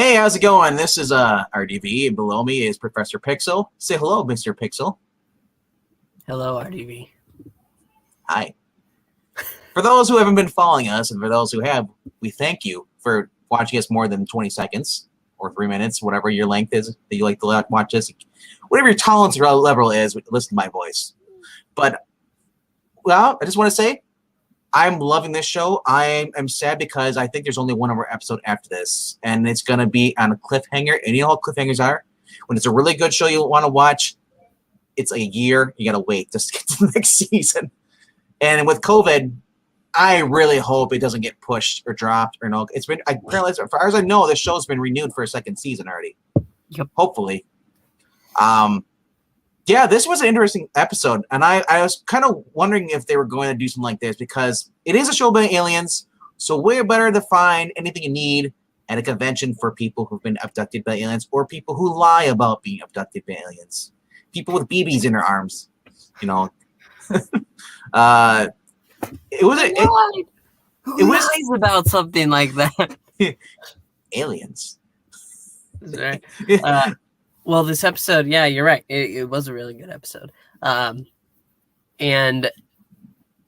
Hey, how's it going? This is RDV, and below me is Professor Pixel. Say hello, Mr. Pixel. Hello, RDV. Hi. For those who haven't been following us, and for those who have, we thank you for watching us more than 20 seconds or 3 minutes, whatever your length is that you like to watch us. Whatever your tolerance level is, listen to my voice. But, well, I just want to say, I'm loving this show. I am sad because I think there's only one more episode after this, and it's going to be on a cliffhanger. And you know how cliffhangers are? When it's a really good show you want to watch, it's a year. You got to wait just to get to the next season. And with COVID, I really hope it doesn't get pushed or dropped or no. It's been, apparently, as far as I know, the show's been renewed for a second season already. Yep. Hopefully. Yeah, this was an interesting episode, and I was kind of wondering if they were going to do something like this because it is a show about aliens, so way better to find anything you need at a convention for people who've been abducted by aliens or people who lie about being abducted by aliens. People with BBs in their arms, you know. It was Who lies about something like that? aliens. Right. Well, this episode, yeah, you're right. It was a really good episode. And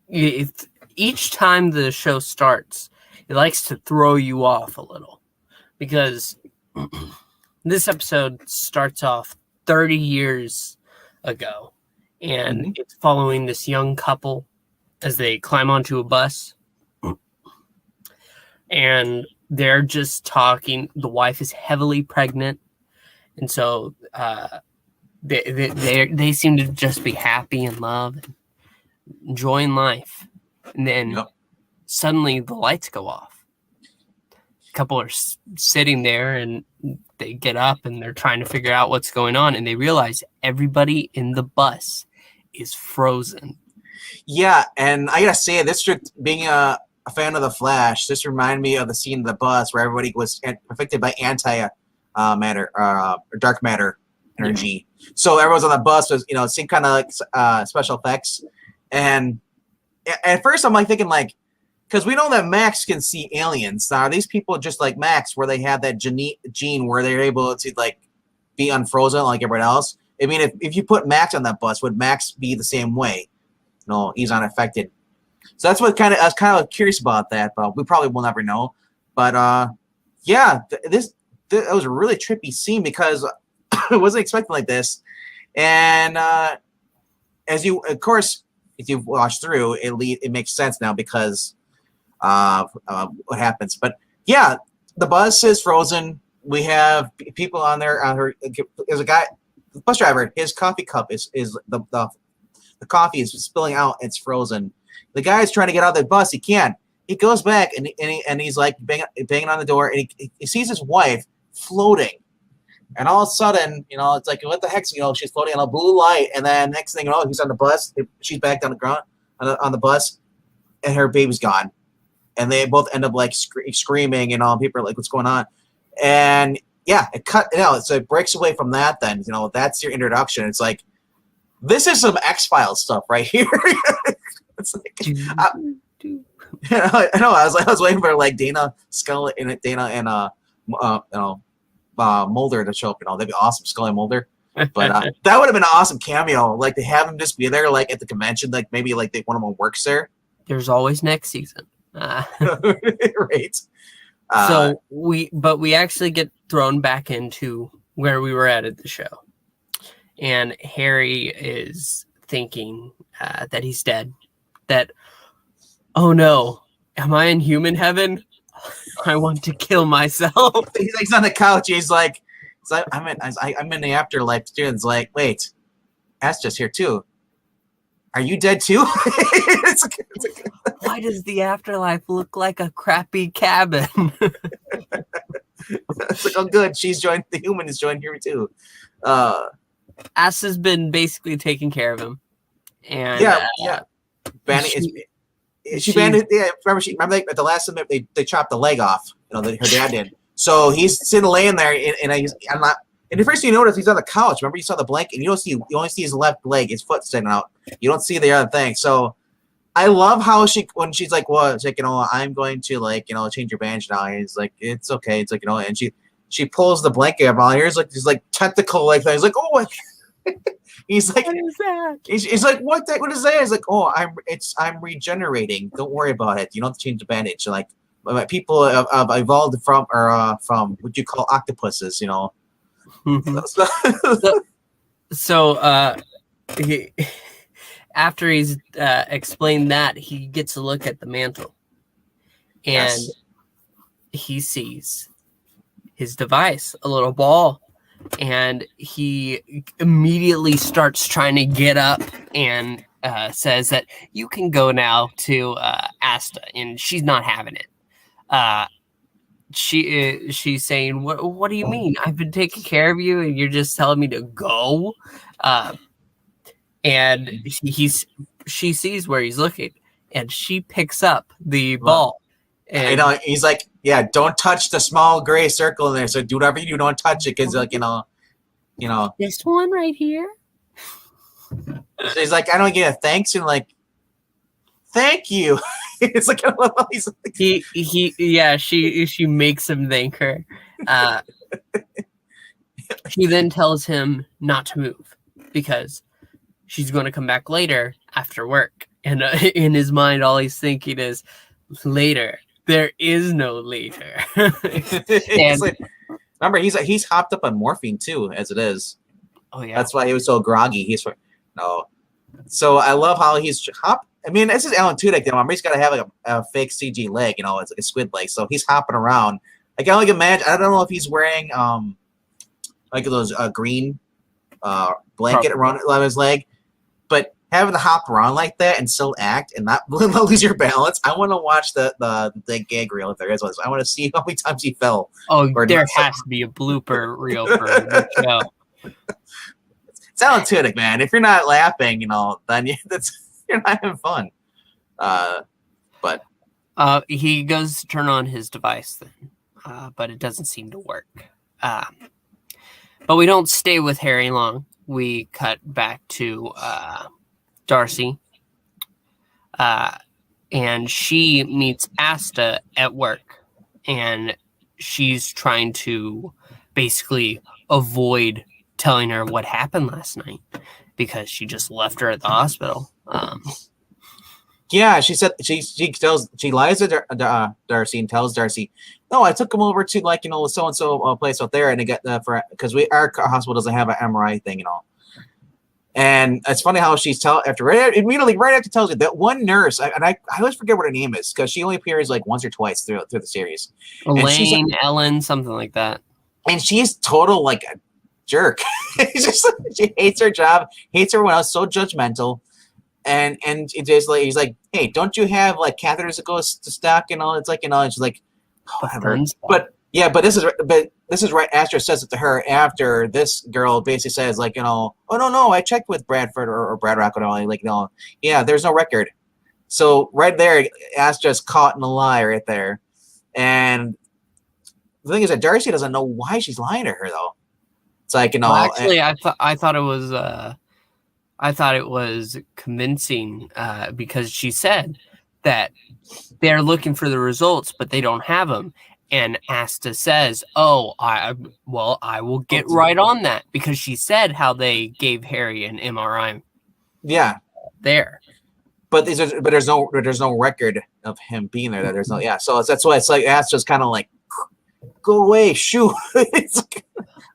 each time the show starts, it likes to throw you off a little. Because this episode starts off 30 years ago. And it's following this young couple as they climb onto a bus. And they're just talking. The wife is heavily pregnant. And so they seem to just be happy in love, and enjoying life. And then suddenly the lights go off. A couple are sitting there and they get up and they're trying to figure out what's going on. And they realize everybody in the bus is frozen. Yeah, and I gotta say, this being a fan of The Flash, this reminded me of the scene of the bus where everybody was affected by matter or dark matter energy. Yeah. So everyone's on the bus was, same kind of like special effects. And at first I'm like thinking like, because we know that Max can see aliens. Now are these people just like Max where they have that gene where they're able to like be unfrozen like everyone else? I mean, if you put Max on that bus, would Max be the same way? No, he's unaffected. So that's what I was kind of curious about that, but we probably will never know. But yeah, that was a really trippy scene because I wasn't expecting like this. And as you, of course, if you've watched through, it makes sense now because of what happens. But yeah, the bus is frozen. We have people on there. There's a guy, the bus driver. His coffee cup is the coffee is spilling out. It's frozen. The guy's trying to get out of the bus. He can't. He goes back and he's like banging on the door, and he sees his wife floating, and all of a sudden, it's like, what the heck? She's floating on a blue light, and then next thing you know, he's on the bus. She's back on the ground on the bus, and her baby's gone, and they both end up like screaming, people are like, what's going on? And yeah, so it breaks away from that. Then that's your introduction. It's like, this is some X-Files stuff right here. It's like, I know. I was waiting for like Dana Scully and Mulder to show up. That'd be awesome, Scully and Mulder. But that would have been an awesome cameo. Like to have him just be there, like at the convention, like maybe like one of them works there. There's always next season. Right. So we actually get thrown back into where we were at the show, and Harry is thinking that he's dead. That, oh no, am I in human heaven? I want to kill myself. He's on the couch. He's like, I'm in the afterlife. Student's like, wait, Asta's here too. Are you dead too? Why does the afterlife look like a crappy cabin? It's like, oh good, the human is joined here too. Asta's been basically taking care of him. And yeah. She banded. Yeah, remember at the last minute they chopped the leg off. Her dad did. So he's sitting laying there, and I'm not. And the first thing you notice, he's on the couch. Remember, you saw the blanket, and you only see his left leg, his foot sticking out. You don't see the other thing. So I love how when she's like, well, it's like, I'm going to change your bandage now. And he's like, it's okay. It's like, and she she pulls the blanket up. All here's like these like tentacle like thing. He's like, oh, he's like, what is that? He's like, what is that? He's like, oh, I'm regenerating. Don't worry about it. You don't have to change the bandage. Like people have evolved from what you call octopuses, you know. So after he's explained that, he gets a look at the mantle, and he sees his device, a little ball, and he immediately starts trying to get up and says that you can go now to Asta, and she's not having it. She's saying, what do you mean? I've been taking care of you, and you're just telling me to go? And she sees where he's looking, and she picks up the ball. And I know, he's like, yeah, don't touch the small gray circle in there. So do whatever you do, don't touch it, because like you know, this one right here. He's like, I don't get a thanks, and like, thank you. It's like he's like, she makes him thank her. She then tells him not to move because she's going to come back later after work. And in his mind, all he's thinking is later. There is no later. And, like, remember, he's hopped up on morphine too, as it is. Oh yeah, that's why he was so groggy. So I love how he's I mean, this is Alan Tudyk. Remember, he's got to have like a fake CG leg, you know, it's like a squid leg. So he's hopping around. I can only imagine. I don't know if he's wearing like those green blanket around his leg, but having to hop around like that and still act and not lose your balance. I want to watch the gag reel if there is one. I want to see how many times he fell. Oh, there has to be a blooper reel for the show. It's Alan Tudyk, man. If you're not laughing, you know, then you're not having fun. But he goes to turn on his device then, but it doesn't seem to work. But we don't stay with Harry long. We cut back to Darcy, and she meets Asta at work, and she's trying to basically avoid telling her what happened last night because she just left her at the hospital. Yeah, she said she lies to Darcy and tells Darcy, "No, I took him over to like so and so place out there, and they got because our hospital doesn't have an MRI thing, you know." And it's funny how she's immediately right after tells you that one nurse, and I always forget what her name is because she only appears like once or twice through the series. Elaine, Ellen, something like that. And she's total like a jerk. She hates her job, hates everyone else, so judgmental. And it just like he's like, hey, don't you have like catheters that go to stock and all? It's like and she's like, whatever. But this is right. Astra says it to her after this girl basically says like oh no, I checked with Bradford or Brad Rock and all like there's no record. So right there, Astra's caught in a lie right there. And the thing is that Darcy doesn't know why she's lying to her though. It's like well, actually, I thought it was convincing because she said that they're looking for the results, but they don't have them. And Asta says, "Oh, I will get right on that," because she said how they gave Harry an MRI. Yeah, there. But there's no record of him being there. There's no So that's why it's like Asta's kind of like, go away, shoo. It's like,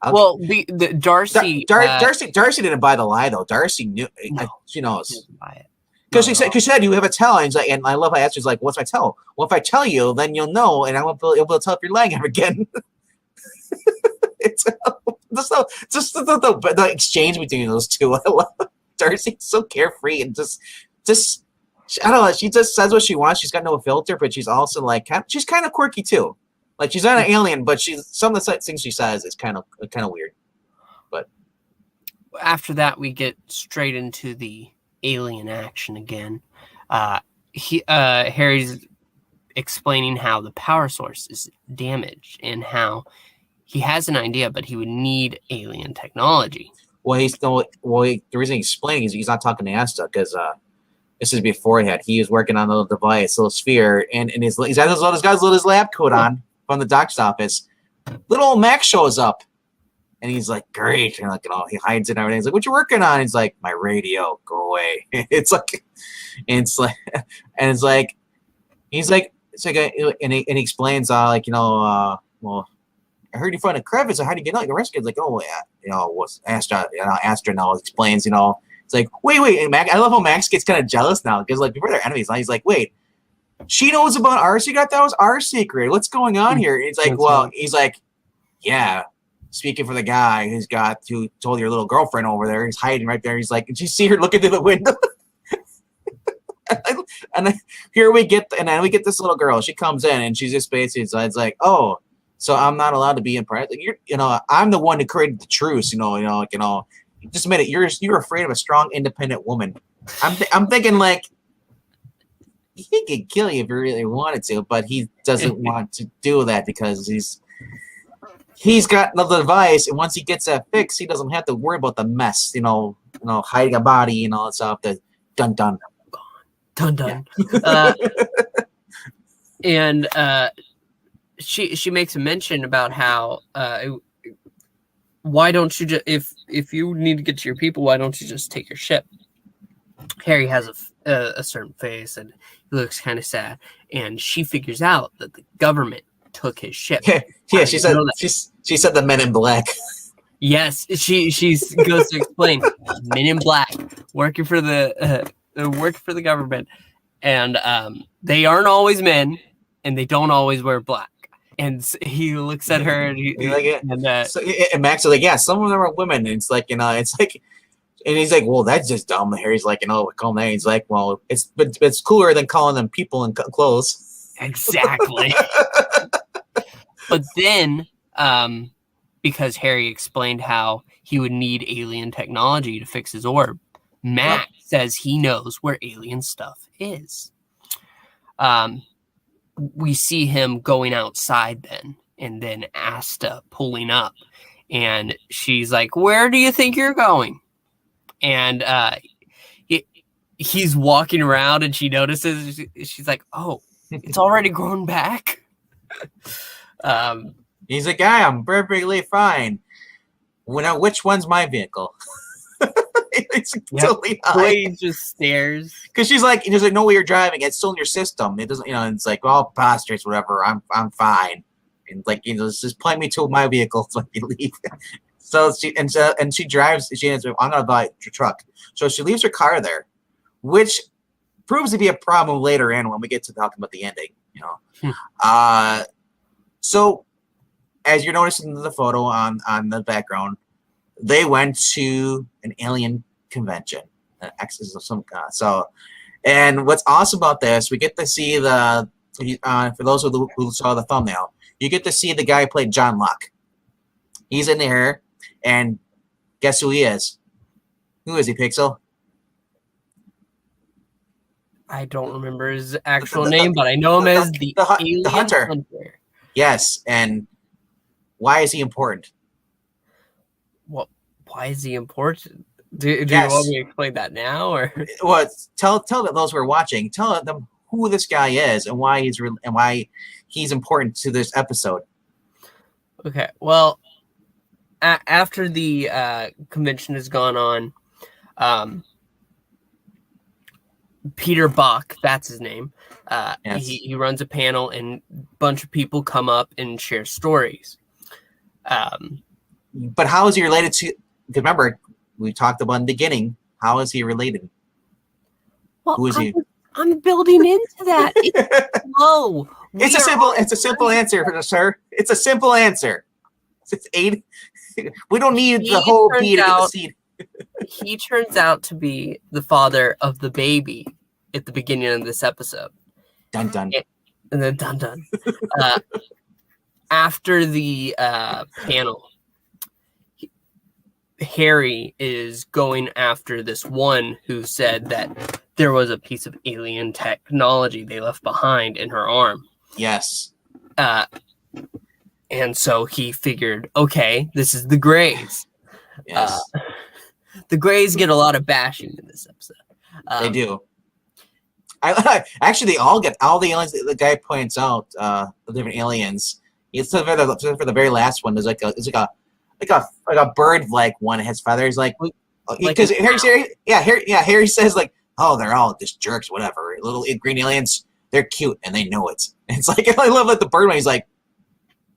okay. Well, the Darcy Darcy didn't buy the lie though. Darcy knew. No, she knows. she didn't buy it. Because she said you have a tell, and I love how Astra's like, what's my tell? Well, if I tell you, then you'll know, and I won't be able to tell if you're lying ever again. It's just the exchange between those two. I love Darcy's so carefree and just I don't know. She just says what she wants. She's got no filter, but she's also like she's kind of quirky too. Like she's not an alien, but some of the things she says is kind of weird. But after that, we get straight into the alien action again. Harry's explaining how the power source is damaged and how he has an idea, but he would need alien technology. Well, the reason he's explaining is he's not talking to Asta because this is beforehand. He was working on a little device, a little sphere, and he's got his lab coat on from the doc's office. little old Max shows up. And he's like, great. And like, he hides it and everything. He's like, what you working on? He's like, my radio, go away. It's like, he's like, and he explains, well, I heard you found a crevice. How do you get out? The rest of the kids like, oh, yeah, what's Asta? Asta now explains, it's like, wait. And Max, I love how Max gets kind of jealous now because like before they're enemies. Now he's like, wait, she knows about our secret. That was our secret. What's going on here? And he's like, he's like, yeah. Speaking for the guy who told your little girlfriend over there, he's hiding right there. He's like, did you see her looking through the window? and then we get this little girl. She comes in and she's just basically it's like, oh, so I'm not allowed to be in private. Like, I'm the one who created the truce. Just admit it. You're afraid of a strong, independent woman. I'm thinking like he could kill you if he really wanted to, but he doesn't want to do that because he's got another device, and once he gets that fixed, he doesn't have to worry about the mess, hiding a body and all that stuff. The dun. Yeah. And she makes a mention about how why don't you just if you need to get to your people, why don't you just take your ship? Harry has a certain face and he looks kind of sad, and she figures out that the government took his ship. Yeah, she said the Men in Black. Yes, she goes to explain Men in Black working for the government, and they aren't always men, and they don't always wear black. And he looks at her, and Max is like, yeah, some of them are women. And it's like, it's like, and he's like, well, that's just dumb. Harry's like, call them that. He's like, well, it's cooler than calling them people in clothes. Exactly. But then, because Harry explained how he would need alien technology to fix his orb, Matt says he knows where alien stuff is. We see him going outside then, and then Asta pulling up, and she's like, where do you think you're going? And he's walking around, and she notices, she's like, oh, it's already grown back. He's like, I'm perfectly fine. Which one's my vehicle? It's totally he just stares because she's like, no way you're driving. It's still in your system. It doesn't, it's like, well, bastards, whatever. I'm fine. And like, just point me to my vehicle so I can leave. So she drives. She ends up, I'm gonna buy your truck. So she leaves her car there, which proves to be a problem later in when we get to talking about the ending. So, as you're noticing in the photo on the background, they went to an alien convention, X's of some kind. So, and what's awesome about this, we get to see for those who saw the thumbnail, you get to see the guy who played John Locke. He's in there, and guess who he is? Who is he, Pixel? I don't remember his actual name, but I know him as the alien hunter. Yes, and why is he important? Well, why is he important? Do you want me to explain that now, or tell those who are watching, tell them who this guy is and why he's important to this episode. Okay, well, after the convention has gone on, Peter Bach, that's his name. Yes. He runs a panel, and a bunch of people come up and share stories. But how is he related to? Remember, we talked about in the beginning. How is he related? Well, who is he? I'm building into that. It's a simple answer, sir. It's a simple answer. It's 8. We don't need the whole B to get the seed. He turns out to be the father of the baby at the beginning of this episode. Dun dun. And then dun dun. After the panel, Harry is going after this one who said that there was a piece of alien technology they left behind in her arm. Yes. And so he figured, okay, this is the Greys. Yes. The Greys get a lot of bashing in this episode. They do. Actually, they all get all the aliens. The guy points out the different aliens. It's for the very last one. There's like a bird like one that has feathers like because Harry says like, oh, they're all just jerks, whatever. Little green aliens, they're cute and they know it. And it's like I love like the bird one. He's like,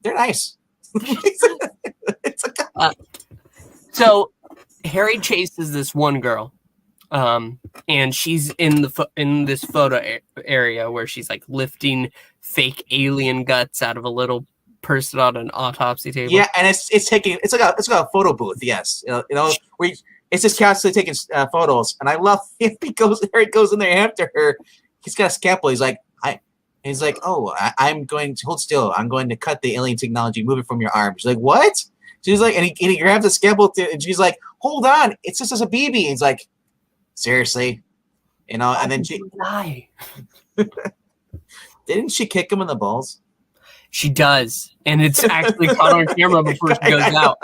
they're nice. It's a So Harry chases this one girl, and she's in this photo area where she's like lifting fake alien guts out of a little person on an autopsy table. Yeah, and it's like a photo booth. Yes, where it's just constantly taking photos, and I love Harry goes in there after her. He's got a scalpel. He's like, oh, I'm going to hold still. I'm going to cut the alien technology, move it from your arm. She's like, what? She's like, and he grabs the scalpel, and she's like, hold on, it's just as a BB. He's like, seriously, and then she didn't she kick him in the balls? She does, and it's actually caught on camera before she goes out.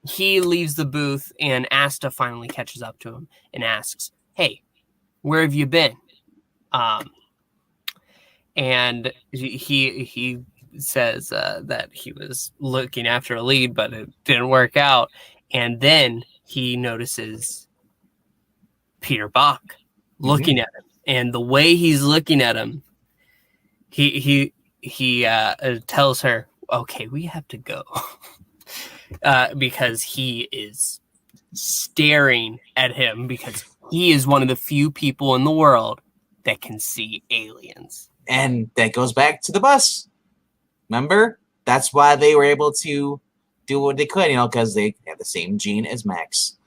He leaves the booth, and Asta finally catches up to him and asks, "Hey, where have you been?" And he says that he was looking after a lead, but it didn't work out. And then he notices Peter Bach looking at him, and the way he's looking at him, he tells her, "Okay, we have to go," because he is staring at him because he is one of the few people in the world that can see aliens. And that goes back to the bus. Remember? That's why they were able to do what they could, because they have the same gene as Max.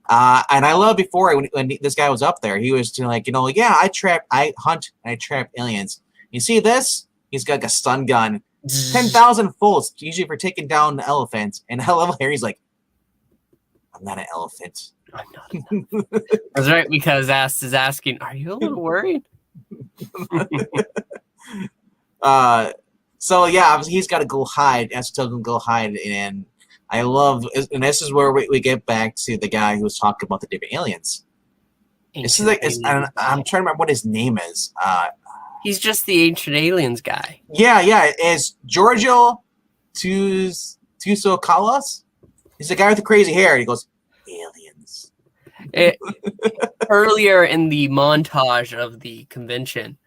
And I love before when this guy was up there, he was like, yeah, I hunt and I trap aliens. You see this? He's got like a stun gun, 10,000 volts, usually for taking down the elephant. And I love Harry's like, I'm not an elephant. I'm not an elephant. That's right, because Ast is asking, are you a little worried? So yeah, he's got to go hide. Asta tells him to go hide, and I love, and this is where we get back to the guy who was talking about the different aliens. This is like, I'm trying to remember what his name is. He's just the Ancient Aliens guy. Yeah, it's Giorgio Tusokalos. He's the guy with the crazy hair. He goes, aliens. Earlier in the montage of the convention,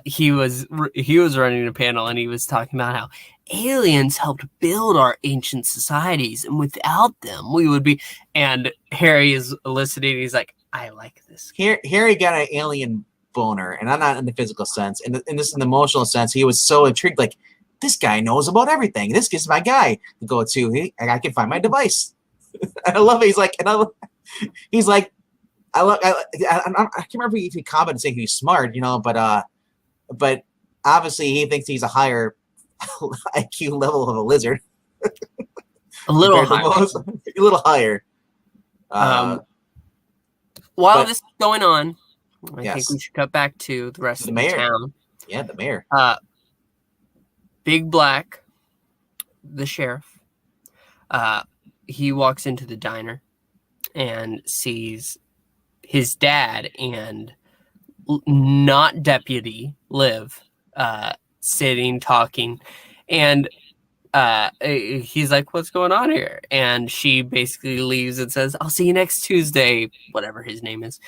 he was running a panel, and he was talking about how aliens helped build our ancient societies, and without them we would be. And Harry is listening. He's like, I like this. Harry got an alien boner, and I'm not in the physical sense, and in the emotional sense, he was so intrigued. Like, this guy knows about everything. This is my guy to go to. I can find my device. And I love it. He's like, I can't remember if he commented saying he's smart, but obviously he thinks he's a higher IQ level of a lizard. A little higher. A little higher. While this is going on, I yes. think we should cut back to the rest of the town. Yeah, the mayor. Big Black, the sheriff, he walks into the diner and sees his dad and not Deputy Liv sitting, talking. And he's like, what's going on here? And she basically leaves and says, I'll see you next Tuesday, whatever his name is.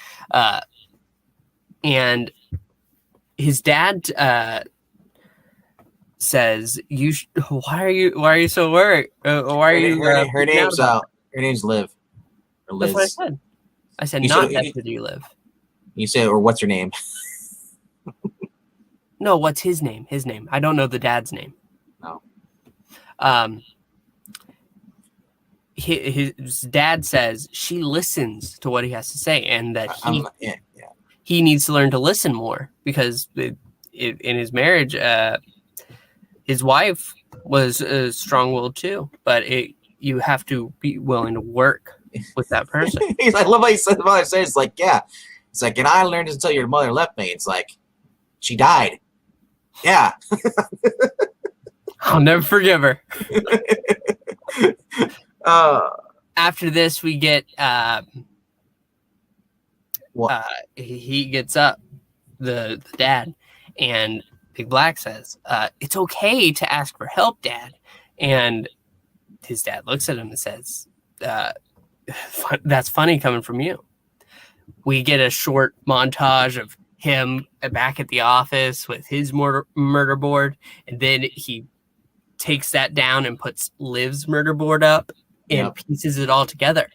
And his dad says, why are you so worried? Why are you? Her name's Liv. Or Liz. That's what I said. I said not Deputy Liv. You said, or what's her name? No, what's his name? His name. I don't know the dad's name. No. His dad says she listens to what he has to say, and that he needs to learn to listen more, because in his marriage, his wife was strong-willed too, but you have to be willing to work with that person. I love how he said, mother says, like, yeah. It's like, and I learned until your mother left me. It's like, she died. Yeah. I'll never forgive her. After this, we get he gets up, the dad, and Big Black says, "It's okay to ask for help, Dad." And his dad looks at him and says, "That's funny coming from you." We get a short montage of him back at the office with his murder board, and then he takes that down and puts Liv's murder board up and pieces it all together.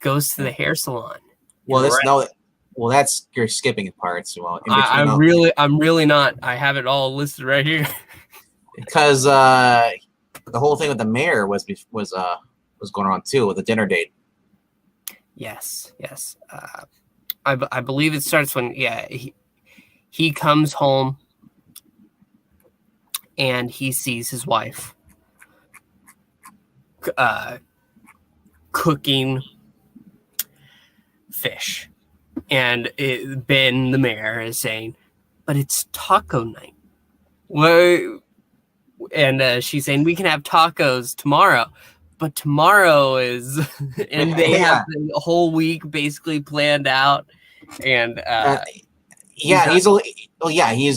Goes to the hair salon. Well, that's you're skipping parts. Well, I'm really not. I have it all listed right here. Because the whole thing with the mayor was going on too with the dinner date. Yes. I believe it starts when he comes home and he sees his wife cooking fish, and Ben the mayor is saying, "But it's taco night." What? And she's saying, "We can have tacos tomorrow." But tomorrow is, and they have the whole week basically planned out. And he's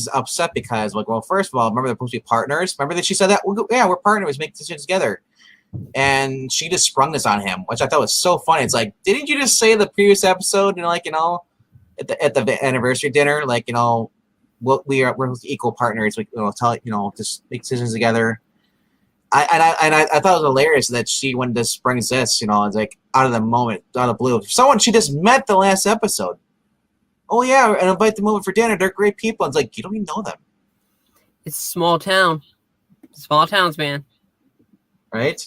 upset because, like, well, first of all, remember they're supposed to be partners. Remember that she said that? We're partners, make decisions together. And she just sprung this on him, which I thought was so funny. It's like, didn't you just say the previous episode, at the anniversary dinner, we're equal partners. We just make decisions together. I thought it was hilarious that she, when this brings this, it's like out of the moment, out of the blue. Someone she just met the last episode. Oh yeah, and invite them over for dinner. They're great people. It's like, you don't even know them. It's a small town. Small towns, man. Right?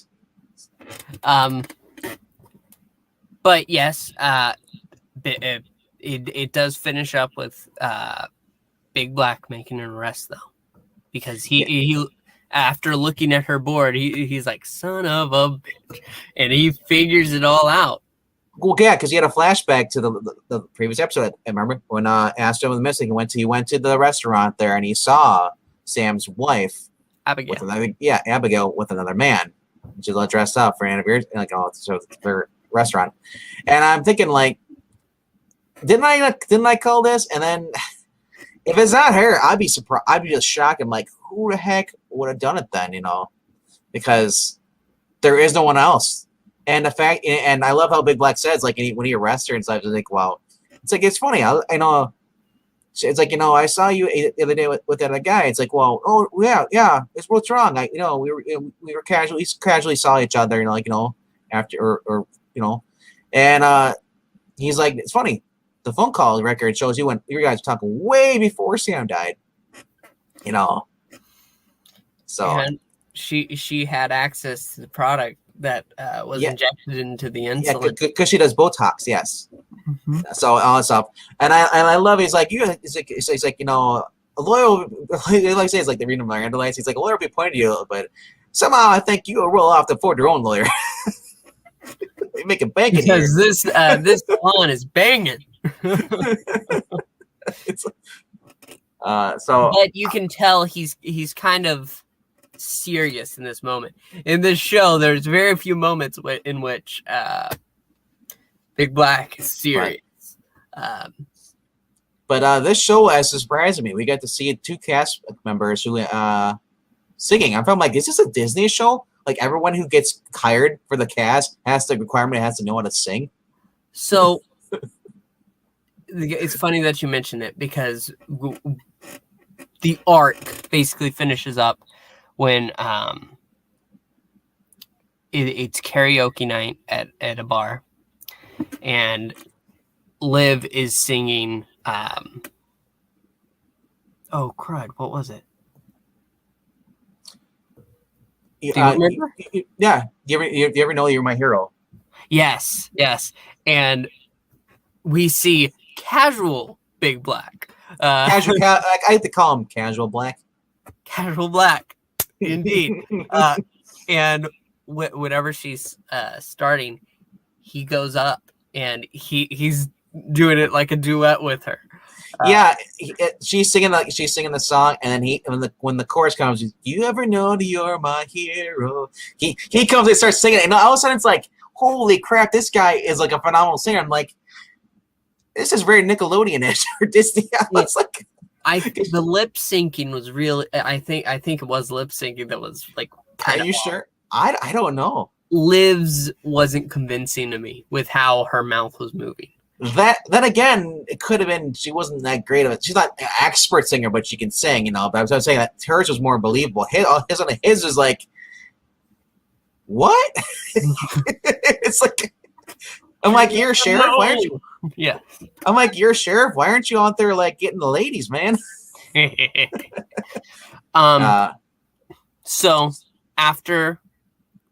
But yes, it does finish up with Big Black making an arrest though, because he after looking at her board, he's like, "Son of a bitch," and he figures it all out. Well, yeah, because he had a flashback to the previous episode. I remember when Asta was missing. He went to the restaurant there and he saw Sam's wife, Abigail. Abigail with another man. She's all dressed up for an anniversary, so their restaurant. And I'm thinking, like, didn't I call this? And then if it's not her, I'd be surprised. I'd be just shocked. I'm like, who the heck would have done it then? Because there is no one else. And the fact, and I love how Big Black says, like, when he arrests her and stuff, it's like, wow, it's funny. I know. It's like, I saw you the other day with that other guy. It's like, well, oh yeah, it's what's wrong. We were casually saw each other, after or and he's like, it's funny. The phone call record shows you guys were talking way before Sam died. So and she had access to the product that was injected into the insulin. Yeah, because she does Botox, yes. Mm-hmm. So all that stuff, and I love. He's like, he's like, a lawyer. Like say, it's like the reading Miranda lights. He's like, a lawyer will be pointing to you, but somehow I think you will roll off to afford your own lawyer. They make a bank because this salon is banging. But you can tell he's kind of serious in this moment. In this show, there's very few moments in which Big Black is serious. Right. But this show has surprised me. We got to see two cast members who singing. I'm like, is this a Disney show? Like, everyone who gets hired for the cast has to know how to sing. So it's funny that you mention it, because the arc basically finishes up when it's karaoke night at a bar, and Liv is singing oh crud, what was it? Do you remember? Yeah. Do you ever know You're My Hero? Yes. And we see casual Big Black. Casual. I like to call him Casual Black. Casual Black. Indeed. And whenever she's starting, he goes up and he's doing it like a duet with her. She's singing the song, and then when the chorus comes, you ever know that you're my hero? He comes and starts singing it, and all of a sudden it's like, holy crap, this guy is like a phenomenal singer. I'm like, this is very Nickelodeon-ish or Disney. I was like, The lip syncing was really. I think it was lip syncing that was like. Are you sure? I don't know. Liv's wasn't convincing to me with how her mouth was moving. Then again, it could have been she wasn't that great of it. She's not an expert singer, but she can sing, But I was saying that hers was more believable. His was like, what? It's like, I'm like, you're a sheriff. Why aren't you? Yeah. I'm like, you're a sheriff. Why aren't you out there like getting the ladies, man? So after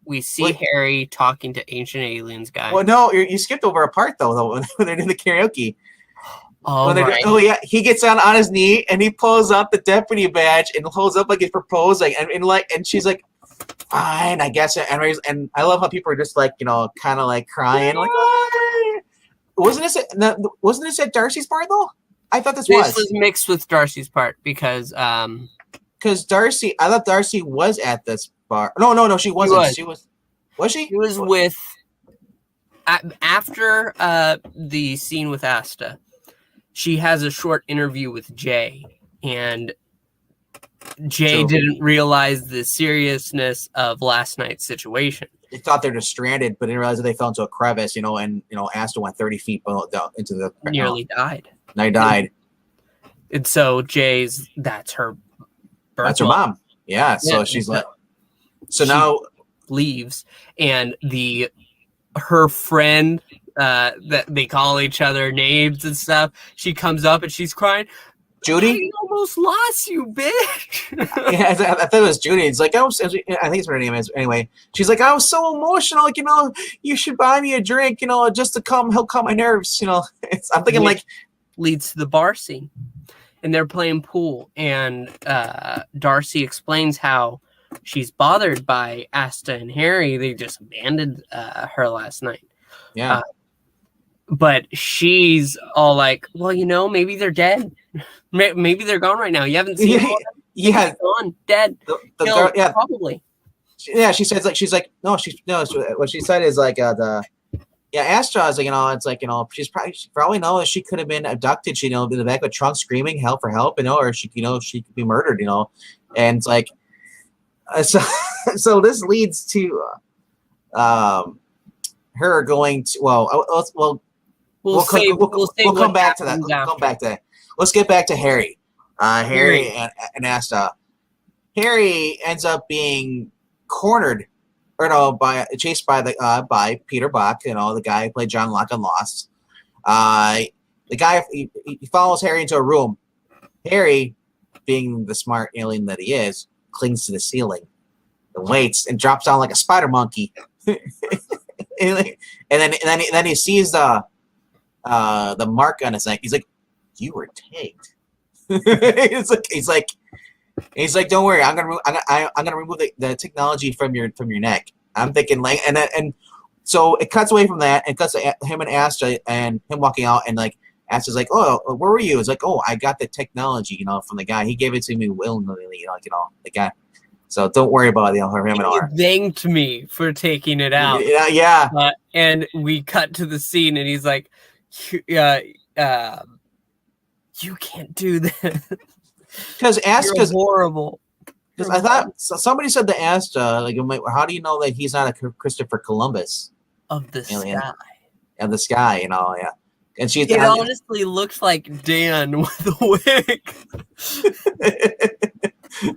we see Harry talking to ancient aliens guy. Well, no, you skipped over a part though when they're doing the karaoke. Oh, right. Yeah, he gets down on his knee and he pulls out the deputy badge and holds up like he's proposing, and she's like, fine, I guess. And I love how people are just like, kind of like crying, like, oh. Wasn't this at Darcy's part though? I thought this was mixed with Darcy's part because Darcy, I thought Darcy was at this bar. No, she wasn't. Was she? She was with after the scene with Asta. She has a short interview with Jay, and Jay didn't realize the seriousness of last night's situation. They thought they're just stranded, but didn't realize that they fell into a crevice, and Asta went 30 feet down into the nearly died. They died. And so that's her birth. That's her mom. Yeah. So she's like, so now leaves, and her friend that they call each other names and stuff. She comes up and she's crying. Judy, I almost lost you, bitch. Yeah, I thought it was Judy. It's like I think it's what her name is. Anyway, she's like, I was so emotional. Like, you should buy me a drink, just to help calm my nerves. I'm thinking like leads to the bar scene, and they're playing pool, and Darcy explains how she's bothered by Asta and Harry. They just abandoned her last night. Yeah. But she's all like, well, maybe they're dead. Maybe they're gone right now. You haven't seen them? Yeah. Gone, dead. Probably. Yeah, she's like, no, what she said is like, Astra is like, it's like, she probably knows she could have been abducted, in the back of a trunk screaming help for help, or she could be murdered, and it's like, so this leads to, her going to, we'll come back to that. We'll come back to that. Let's get back to Harry. Harry and Asta. Harry ends up being cornered, chased by Peter Buck, the guy who played John Locke on Lost. The guy he follows Harry into a room. Harry, being the smart alien that he is, clings to the ceiling and waits and drops down like a spider monkey. and then he sees the mark on his neck. He's like, "You were tagged." he's like, "Don't worry, I'm gonna remove the technology from your neck." I'm thinking like, and so it cuts away from that and cuts to him and Asta and him walking out, and like Asta's like, "Oh, where were you?" It's like, "Oh, I got the technology, from the guy. He gave it to me willingly, the guy." So don't worry about him and R. He thanked me for taking it out. Yeah. And we cut to the scene, and he's like, you can't do this. Because Asta's horrible. Because I thought somebody said to Asta, like, how do you know that he's not a Christopher Columbus of the alien? Sky? Of the sky, yeah. And she honestly looks like Dan with a wig.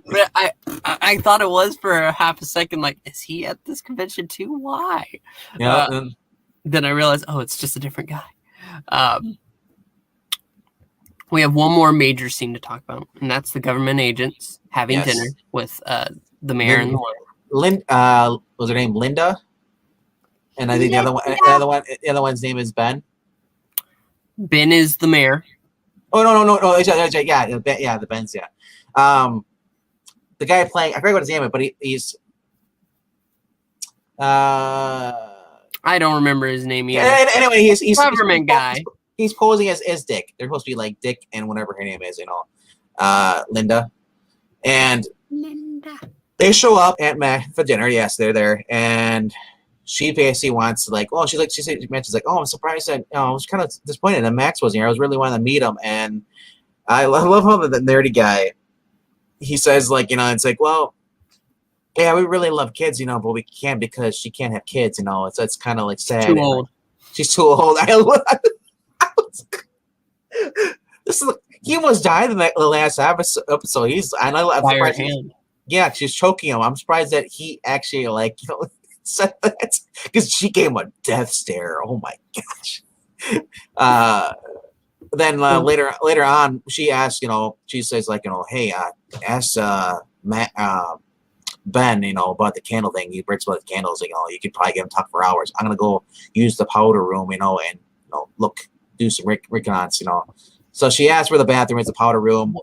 But I thought it was for a half a second, like, is he at this convention too? Why? Yeah. Then I realized, it's just a different guy. We have one more major scene to talk about, and that's the government agents having dinner with the mayor and the lawyer. Was her name Linda? And I think the other one's name is Ben. Ben is the mayor. Oh no! Yeah, the Ben's the guy playing, I forget what his name is, but he's I don't remember his name either. Anyway, he's government guy. He's posing as Dick. They're supposed to be like Dick and whatever her name is, Linda. And Linda. They show up at Mac for dinner. Yes, they're there, and she basically wants to she mentions like, oh, I'm surprised that I was kind of disappointed that Max wasn't here. I was really wanting to meet him, and I love how the nerdy guy, he says, like, it's like, well, yeah, we really love kids, but we can't because she can't have kids, it's kind of like sad. Too old. She's too old. This is, he almost died in the last episode. I'm surprised. Yeah, she's choking him. I'm surprised that he actually said that, because she gave him a death stare. Oh my gosh. Then later on, she asks, she says, like, hey, ask Matt, Ben, about the candle thing. He breaks about the candles. You could probably get him talk for hours. I'm gonna go use the powder room, and look, do some recons, So she asked where the bathroom is, the powder room.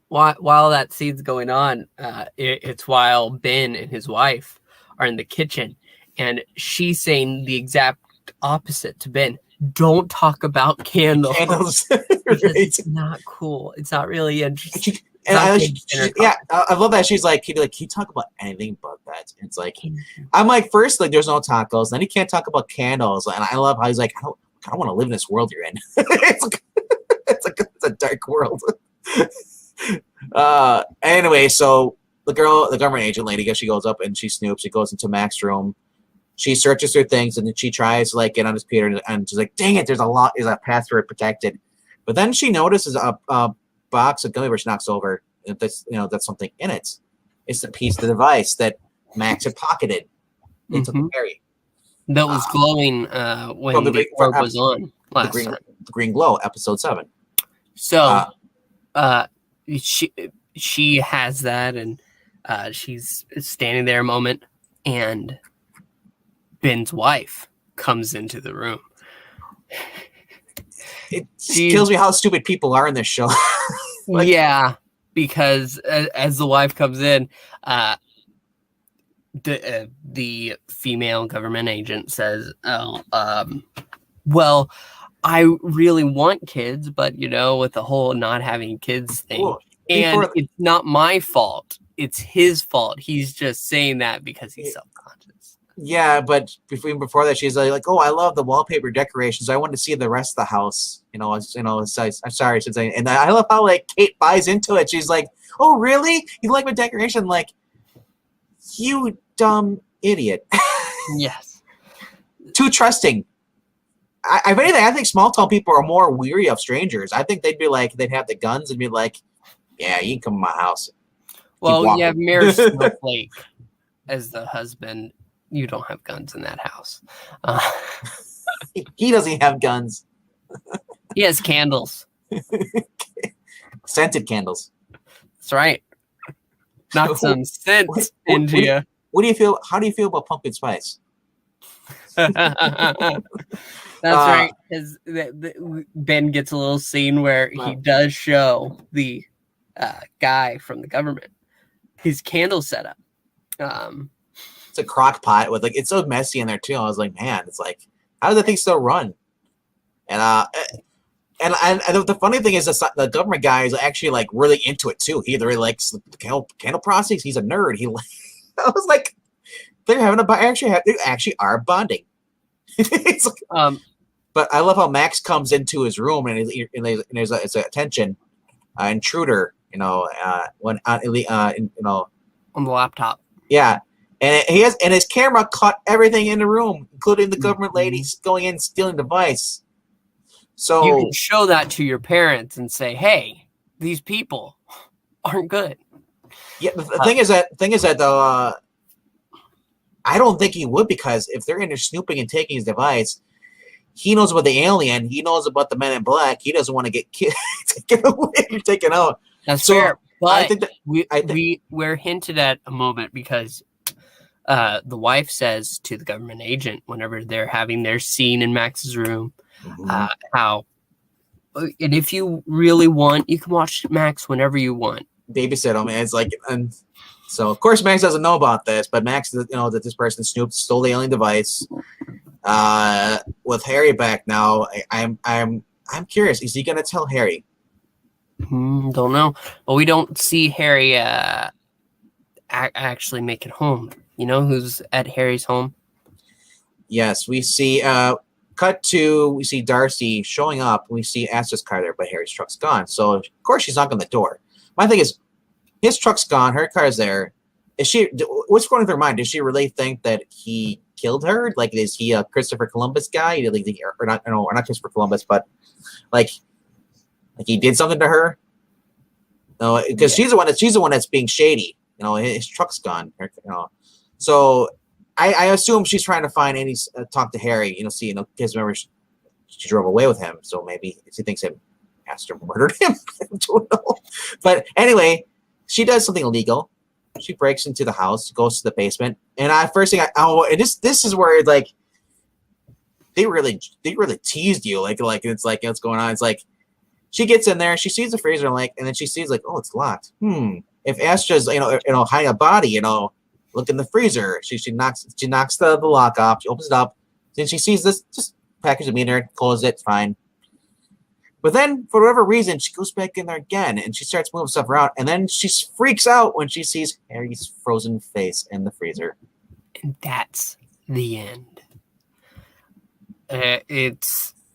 While that scene's going on, it's while Ben and his wife are in the kitchen, and she's saying the exact opposite to Ben. Don't talk about candles. Right. It's not cool. It's not really interesting. I love that she's like, can you talk about anything but that? And it's like, I'm like, first, like, there's no tacos, then he can't talk about candles, and I love how he's like, I don't want to live in this world you're in. it's a dark world. Anyway, so the government agent lady, she goes up and she snoops. She goes into Max's room. She searches through things, and then she tries to, like, get on his computer, and she's like, dang it, there's a password protected. But then she notices a box of gummy bears, knocks over. That's something in it. It's the piece of the device that Max had pocketed into the Harry. That was glowing when the orb was on last time. The green glow, episode 7. So she has that, and she's standing there a moment, and Ben's wife comes into the room. It kills me how stupid people are in this show. Yeah, because as the wife comes in, the female government agent says, well, I really want kids, but with the whole not having kids thing, it's not my fault. It's his fault. He's just saying that because he's self-conscious. Yeah, but before that, she's like, oh, I love the wallpaper decorations. I want to see the rest of the house. I'm sorry, and I love how, like, Kate buys into it. She's like, oh, really? You like my decoration? Like, you dumb idiot. Yes. Too trusting. If anything, I think small town people are more weary of strangers. I think they'd have the guns and be like, yeah, you can come to my house. Well, you have Mayor Snowflake as the husband. You don't have guns in that house. He doesn't have guns. He has candles. Scented candles. That's right. Not some scent into you. What do you feel? How do you feel about pumpkin spice? That's right. Because Ben gets a little scene where he does show the guy from the government his candle setup. It's a crock pot with, like, it's so messy in there too. I was like, man, it's like, how does that thing still run? And the funny thing is, the government guy is actually, like, really into it too. He really likes the candle process. He's a nerd. I was like, they actually are bonding. It's like, but I love how Max comes into his room and there's a attention intruder, when on the laptop. Yeah. And his camera caught everything in the room, including the government ladies going in stealing the device. So you can show that to your parents and say, "Hey, these people aren't good." Yeah, the thing is that though, I don't think he would, because if they're in there snooping and taking his device, he knows about the alien. He knows about the Men in Black. He doesn't want to get taken away or taken out. That's fair. But we're hinted at a moment, because the wife says to the government agent whenever they're having their scene in Max's room, how, and if you really want, you can watch Max whenever you want. Babysit him. It's like, and so of course Max doesn't know about this, but Max, that this person stole the alien device. With Harry back now, I'm curious. Is he gonna tell Harry? Don't know. But we don't see Harry actually make it home. You know who's at Harry's home? Yes, we see cut to, we see Darcy showing up. We see Asta's car there, but Harry's truck's gone. So, of course, she's knocking on the door. My thing is, his truck's gone. Her car's there. What's going through her mind? Does she really think that he killed her? Like, is he a Christopher Columbus guy? Or not? No, or not Christopher Columbus, but like he did something to her. No, because she's the one that's being shady. His truck's gone. So I assume she's trying to find any talk to Harry. Because remember she drove away with him, so maybe she thinks that Asta murdered him. I don't know. But anyway, she does something illegal. She breaks into the house, goes to the basement, and this is where like they really teased you. Like it's like what's going on. It's like she gets in there, she sees the freezer, and then she sees like, oh, it's locked. If Astra's hiding a body, look in the freezer. She knocks the lock off. She opens it up. Then she sees this just package of meat in there, closes it, fine. But then, for whatever reason, she goes back in there again, and she starts moving stuff around, and then she freaks out when she sees Harry's frozen face in the freezer. And that's the end.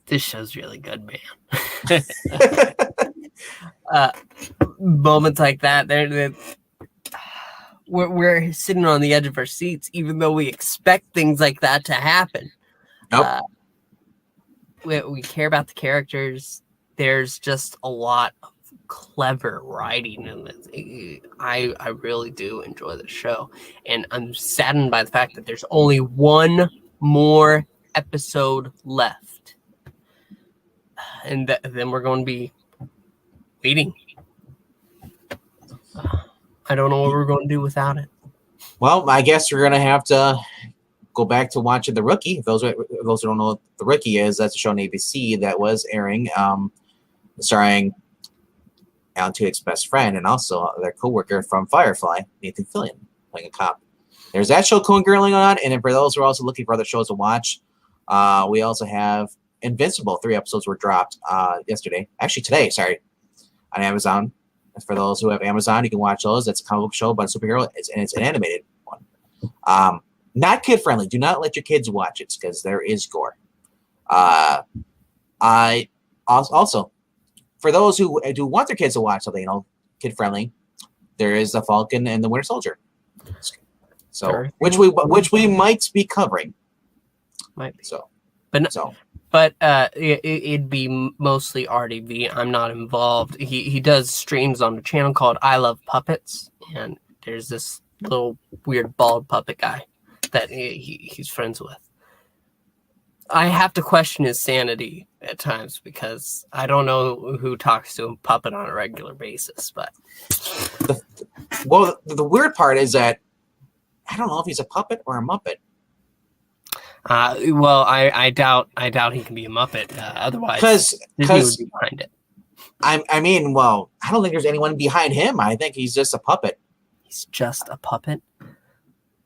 This show's really good, man. Moments like that, we're sitting on the edge of our seats, even though we expect things like that to happen. Nope. We care about the characters. There's just a lot of clever writing in this. I really do enjoy the show, and I'm saddened by the fact that there's only one more episode left, and then we're going to be waiting. I don't know what we're going to do without it. Well, I guess we're going to have to go back to watching The Rookie. Those who don't know what The Rookie is, that's a show on ABC that was airing, starring Alan Tudyk's best friend and also their co-worker from Firefly, Nathan Fillion, playing a cop. There's that show going on, and then for those who are also looking for other shows to watch, we also have Invincible. 3 episodes were dropped today, on Amazon. For those who have Amazon, you can watch those. It's a comic book show about a superhero, and it's an animated one. Not kid-friendly. Do not let your kids watch it, because there is gore. I also, for those who do want their kids to watch something, kid-friendly, there is The Falcon and the Winter Soldier. So, sure. which we might be covering. Might be. So, but it'd be mostly RDV. I'm not involved. He does streams on a channel called I Love Puppets, and there's this little weird bald puppet guy that he's friends with. I have to question his sanity at times, because I don't know who talks to a puppet on a regular basis. But the weird part is that I don't know if he's a puppet or a Muppet. Well, I doubt he can be a Muppet. Otherwise, Disney would be behind it. I mean, well, I don't think there's anyone behind him. I think he's just a puppet. He's just a puppet?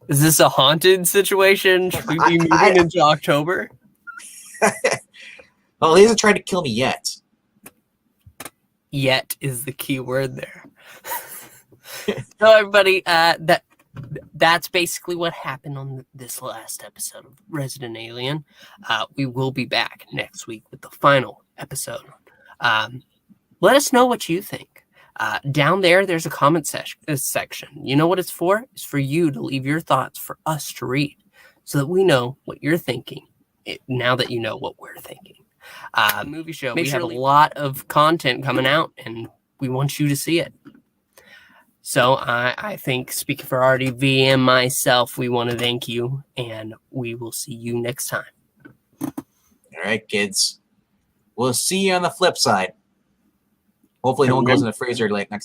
Is this a haunted situation? Should we be moving into October? Well, he hasn't tried to kill me yet. Yet is the key word there. So, everybody, that's basically what happened on this last episode of Resident Alien. We will be back next week with the final episode. Let us know what you think. Down there's a comment section. You know what it's for? It's for you to leave your thoughts for us to read, so that we know what you're thinking. Now that you know what we're thinking. Movie show. We have a lot of content coming out, and we want you to see it. So I think, speaking for RDV and myself, we want to thank you, and we will see you next time. All right, kids. We'll see you on the flip side. Hopefully no one goes in the freezer like next